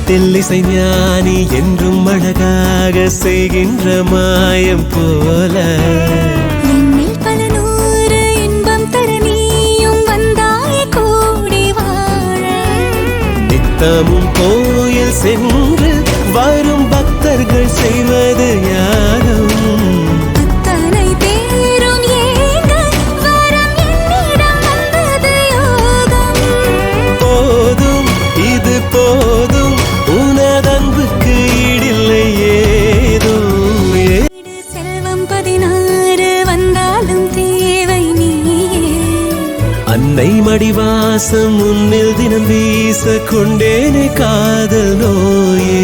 மெல்லிசை ஞானி என்றும் அழகாக செய்கின்ற மாயம் போல என்னில் பல நூறு இன்பம் தர நீயும் வந்தாய் கூடி வாழ நித்தமும் கோயில் சென்று வரும் பக்தர்கள் செய்வது யாரும் அத்தனை பேரும் ஏங்க வரம் என்னிடம் வந்தது யோகம் போதும் இது போதும் உனதன்புக்கு ஈடில்லை ஏதும் செல்வம் 16 வந்தாலும் தேவை நீயே அன்னை மடிவாசம் முன்னில் தினம் வீச கொண்டேனே காதல் நோயே